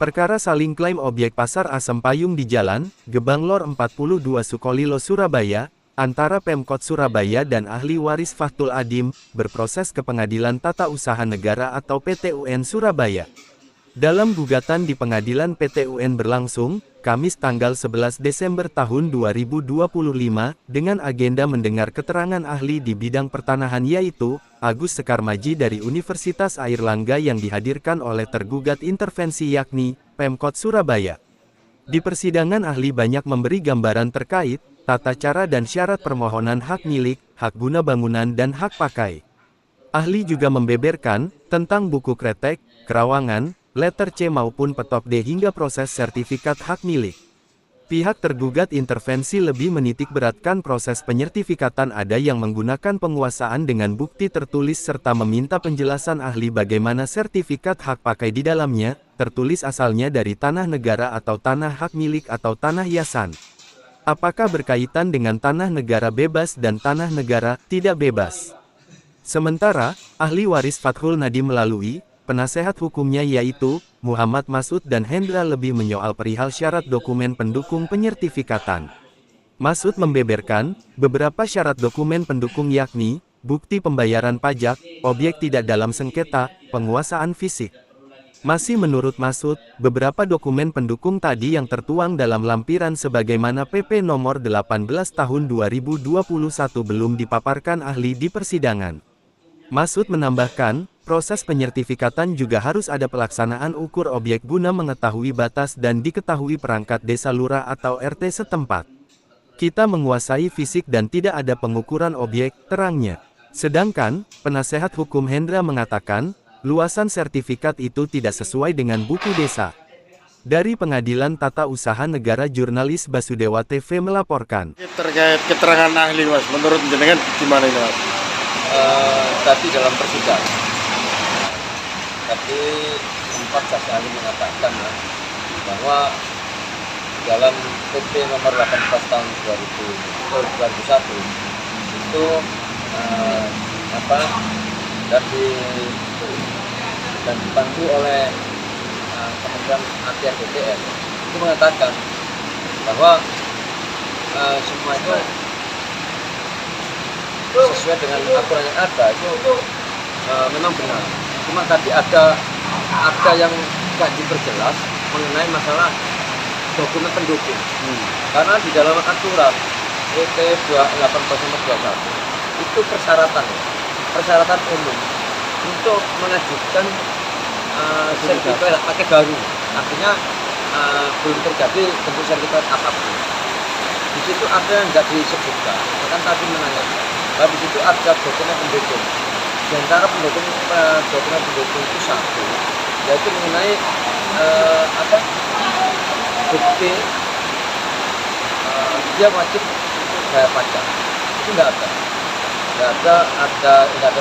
Perkara saling klaim objek Pasar Asem Payung di Jalan, Gebang Lor 42 Sukolilo Surabaya, antara Pemkot Surabaya dan ahli waris Fathul Adim, berproses ke Pengadilan Tata Usaha Negara atau PT-UN Surabaya. Dalam gugatan di Pengadilan PT-UN berlangsung, Kamis tanggal 11 Desember tahun 2025, dengan agenda mendengar keterangan ahli di bidang pertanahan yaitu, Agus Sekarmaji dari Universitas Airlangga yang dihadirkan oleh tergugat intervensi yakni, Pemkot Surabaya. Di persidangan ahli banyak memberi gambaran terkait, tata cara dan syarat permohonan hak milik, hak guna bangunan dan hak pakai. Ahli juga membeberkan, tentang buku kretek, kerawangan, letter C maupun petop D hingga proses sertifikat hak milik. Pihak tergugat intervensi lebih menitik beratkan proses penyertifikatan ada yang menggunakan penguasaan dengan bukti tertulis serta meminta penjelasan ahli bagaimana sertifikat hak pakai di dalamnya, tertulis asalnya dari tanah negara atau tanah hak milik atau tanah yayasan. Apakah berkaitan dengan tanah negara bebas dan tanah negara tidak bebas? Sementara, ahli waris Fathul Nadim melalui penasehat hukumnya yaitu, Muhammad Masud dan Hendra lebih menyoal perihal syarat dokumen pendukung penyertifikatan. Masud membeberkan, beberapa syarat dokumen pendukung yakni, bukti pembayaran pajak, objek tidak dalam sengketa, penguasaan fisik. Masih menurut Masud, beberapa dokumen pendukung tadi yang tertuang dalam lampiran sebagaimana PP nomor 18 tahun 2021 belum dipaparkan ahli di persidangan. Masud menambahkan, proses penyertifikatan juga harus ada pelaksanaan ukur objek guna mengetahui batas dan diketahui perangkat desa lurah atau RT setempat. Kita menguasai fisik dan tidak ada pengukuran objek, terangnya. Sedangkan, penasehat hukum Hendra mengatakan, luasan sertifikat itu tidak sesuai dengan buku desa. Dari Pengadilan Tata Usaha Negara jurnalis Basudewa TV melaporkan. Terkait keterangan ahli Mas, menurut jenengan gimana ini Mas? Tadi dalam persidangan, tapi sempat saksi ahli mengatakan bahwa dalam PP nomor 18 tahun 2001 itu dan dibantu oleh Kementerian ATR BPN itu mengatakan bahwa semua itu sesuai dengan aturan yang ada itu memang benar. Cuma tadi ada yang tidak diperjelas mengenai masalah dokumen pendukung. Karena di dalam aturan PT 28021 itu persyaratan umum untuk mengajukan sertifikat pakai baru. Artinya belum terjadi bentuk sertifikat apapun. Di situ ada yang nggak disebutkan. Bahkan tadi menanyakan. Nah, di situ ada dokumen pendukung. Di antara dokumen pendukung itu satu, yaitu mengenai bukti dia wajib bayar pajak. Itu nggak ada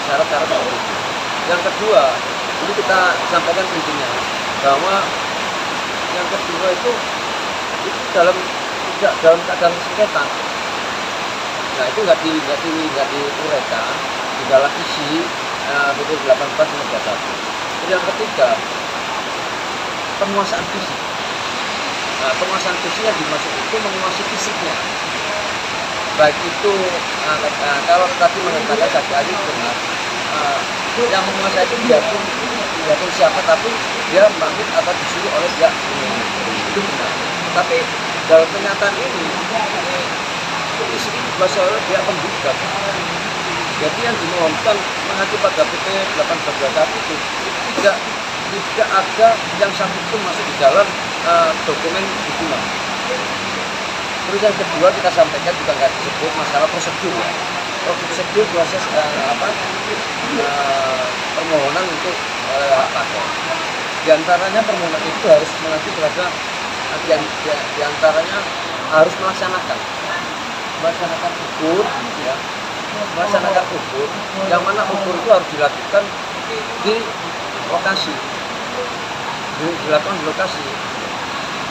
syarat-syarat seperti itu. Yang kedua, ini kita sampaikan intinya bahwa yang kedua itu tidak dalam keadaan sengketa. Nah itu nggak diuraikan di dalam isi PP 18 nomor 21. Yang ketiga, penguasaan fisik. Nah, penguasaan fisik yang dimaksud itu menguasai fisiknya. Baik itu kalau tadi mengatakan saksi ahli benar, yang menguasai itu biarpun siapa, tapi dia bangkit atau disuruh oleh pihak itu benar. Tapi dalam kenyataan ini isi bahasa dia penggugat. Jadi yang dimohonkan mengacu pada PP 1821 itu tidak ada yang satupun masuk di dalam dokumen dukungan. Terus yang kedua kita sampaikan juga nggak disebut masalah prosedur ya. Prosedur proses permohonan untuk hak pakai. Di antaranya permohonan itu harus mengacu pada di antaranya harus melaksanakan ukur, ya, melaksanakan ukur, yang mana ukur itu harus dilakukan di lokasi,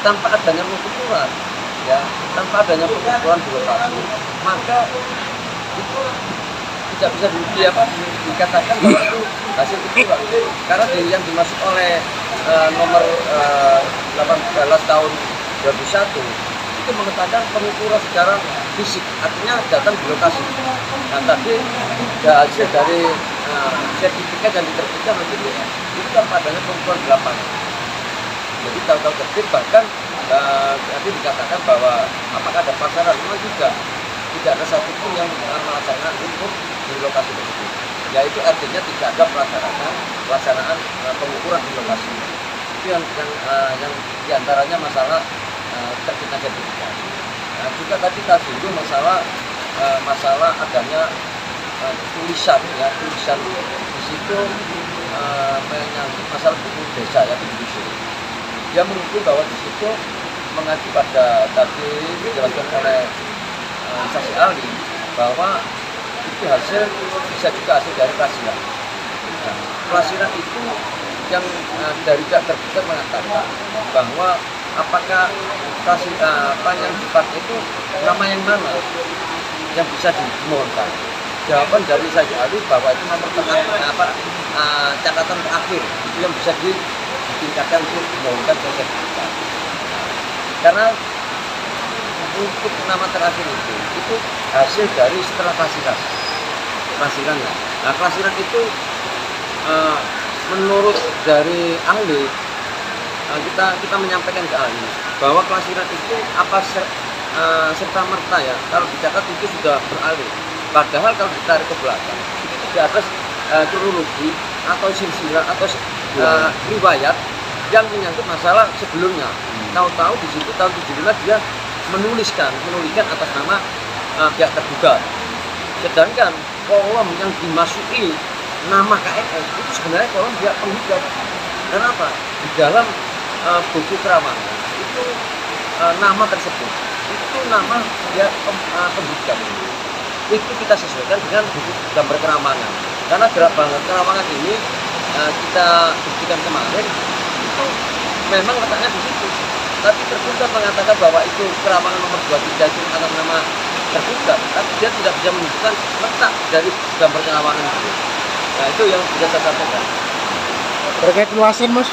tanpa adanya pengukuran, ya, tanpa adanya pengukuran di lokasi, maka itu tidak bisa dikatakan bahwa itu hasil ukuran, karena yang dimaksud oleh nomor 18 tahun 2001 itu mengatakan pengukuran secara fisik, artinya datang di lokasi. Nah tadi hasil dari sertifikat yang diterbitkan oleh DPR itu kan padanya pengukuran di lapangan. Jadi tahu-tahu terbit, bahkan tadi dikatakan bahwa apakah ada pasaran, memang juga tidak ada satupun yang melaksanakan ukur di lokasi tersebut. Yaitu artinya tidak ada pelaksanaan pengukuran di lokasi. Itu yang diantaranya masalah terbitnya sertifikat. Nah, juga tadi kita singgung masalah adanya tulisan di situ menyangkut masalah buku desa ya begitu. Dia menunjukkan bahwa di situ mengacu pada tadi dijelaskan oleh saksi ahli bahwa itu hasil bisa juga hasil dari pelasiran. Nah, pelasiran itu yang dari pihak tergugat mengatakan bahwa apakah yang dipakai itu nama yang mana yang bisa dimohonkan. Jawaban dari saksi ahli bahwa itu nomor catatan terakhir itu yang bisa ditingkatkan untuk dimohonkan ke sertifikat. Karena untuk nama terakhir itu hasil dari setelah pelasirannya. Nah, pelasiran itu menurut dari ahli kita menyampaikan ke ahli bahwa pelasiran itu serta merta ya kalau dicatat itu sudah beralih. Padahal kalau ditarik ke belakang itu tidak ada kronologi atau silsilah atau riwayat yang menyangkut masalah sebelumnya. Tahu-tahu di situ tahun 75 dia menuliskan atas nama pihak tergugat. Sedangkan kolom yang dimasuki nama KNS itu sebenarnya kolom pihak penggugat. Kenapa? Di dalam buku kerawanan itu nama tersebut itu nama pihak penggugat. Itu kita sesuaikan dengan buku gambar kerawanan. Karena gambar kerawanan ini kita buktikan kemarin itu memang letaknya di situ. Tapi tergugat mengatakan bahwa itu kerawanan nomor 23 itu atas nama tergugat, tapi dia tidak bisa menunjukkan letak dari gambar kerawanan itu. Nah itu yang bisa saya sampaikan. Terkait luasan mas,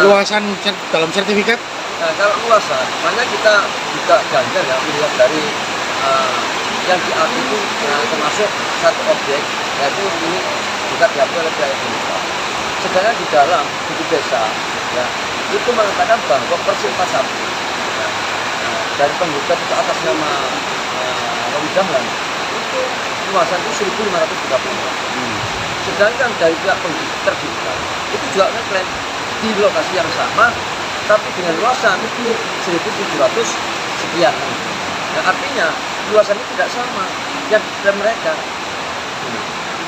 luasan dalam sertifikat? Nah kalau luasan, makanya kita juga ganjar ya melihat dari yang diakui itu termasuk satu objek, yaitu ini juga diakui oleh pihak Indonesia. Sedangkan di dalam buku desa, ya, itu mengatakan bahwa persil 41 dari penggugat itu atas nama Romi Dahlan itu luasan itu 1.530. Sedangkan dari pihak tergugat itu juga ngeklaim di lokasi yang sama tapi dengan luasan itu 1.700 sekian. Nah, artinya luasan itu tidak sama yang dari mereka.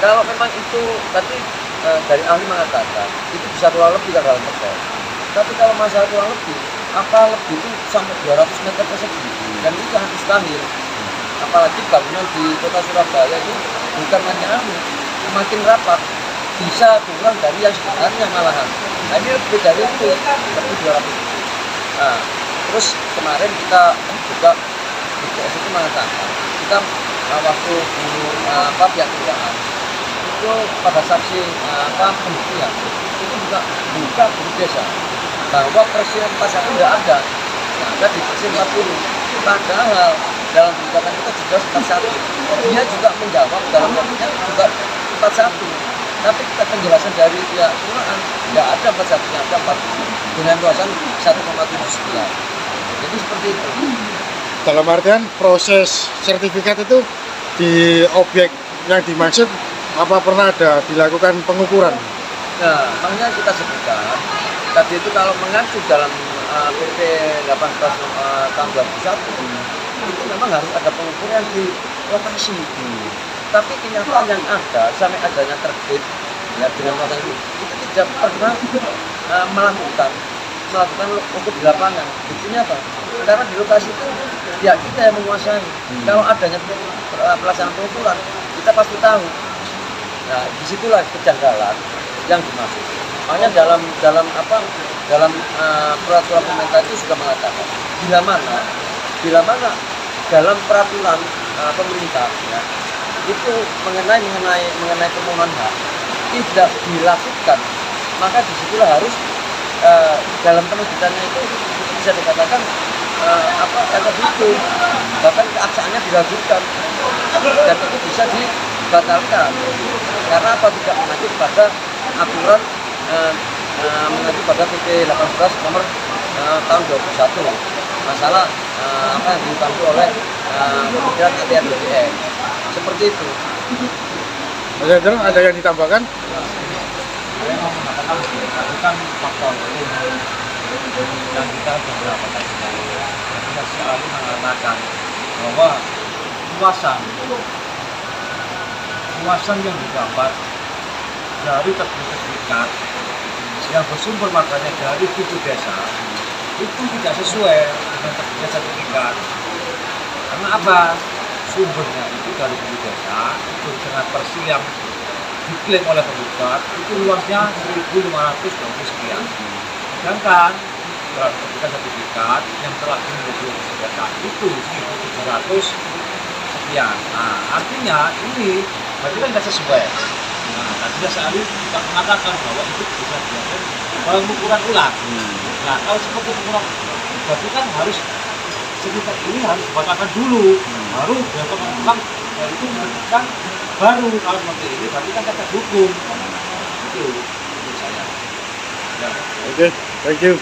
Kalau memang itu tadi dari ahli mengatakan itu bisa kurang lebih dalam persen. Tapi kalau masalah kurang lebih, apa lebih itu sampai 200 meter persegi, dan itu sangat mustahil. Apalagi bangunan di kota Surabaya itu bukan makin rapat, bisa kurang dari yang sebenarnya malahan. Nah ini lebih dari itu, lebih 200. Nah, terus kemarin kita juga di PS itu mengatakan, kita waktu pihak kelurahan itu pada saksi pembuktian itu juga buka buku desa bahwa persil 41 tidak ada, yang ada di persil 40. Padahal dalam gugatan kita juga 41. Dia juga menjawab dalam waktunya juga 41. Tapi kita penjelasan dari pihak kelurahan tidak ada 41, yang ada 40 dengan luasan 1,7 sekian. Jadi seperti itu. Dalam artian proses sertifikat itu di objek yang dimaksud apa pernah ada dilakukan pengukuran? Nah, makanya kita sebutkan tadi itu kalau mengacu dalam PP 18 tahun 2001 itu memang harus ada pengukuran di lokasi. Tapi kenyataan yang ada sampai adanya terbit ya dengan lokasi itu tidak pernah melakukan ukur di lapangan. Buktinya apa? Karena di lokasi itu ya kita yang menguasai. Kalau adanya pelaksanaan pengukuran kita pasti tahu. Nah, disitulah kejanggalan yang dimaksud. Makanya dalam peraturan pemerintah itu sudah mengatakan bila mana dalam peraturan pemerintah ya, itu mengenai permohonan hak tidak dilakukan, maka disitulah harus dalam penerbitannya itu bisa dikatakan cacat hukum, bahkan keabsahannya diragukan dan itu bisa dibatalkan karena apa, tidak mengacu pada aturan mengacu pada PP 18 nomor tahun 2021 masalah apa yang dibantu oleh Kementerian ATR BPN seperti itu. Mas Hendro, ada yang ditambahkan? Saya mau mengatakan begini, tadi kan faktor dan kita beberapa kali kita selalu mengatakan bahwa luasan yang didapat dari sertifikat yang bersumber makanya dari tujuh desa itu tidak sesuai dengan terbitnya sertifikat. Karena apa? Sumbernya itu dari tujuh desa itu dengan persil yang diklaim oleh penggugat itu luasnya 1.520 sekian. Sedangkan sertifikat yang telah dimiliki itu 1.700 sekian. Nah, artinya ini berarti kan tidak sesuai. Nah, tadi saya kita mengatakan bahwa itu bisa dilakukan pengukuran ulang. Nah, kalau seperti pengukuran, berarti kan harus sertifikat ini harus dibatalkan dulu, baru dilakukan ulang, itu kan baru. Kalau seperti ini berarti kan cacat hukum. Itu menurut saya. Ya. Oke, thank you.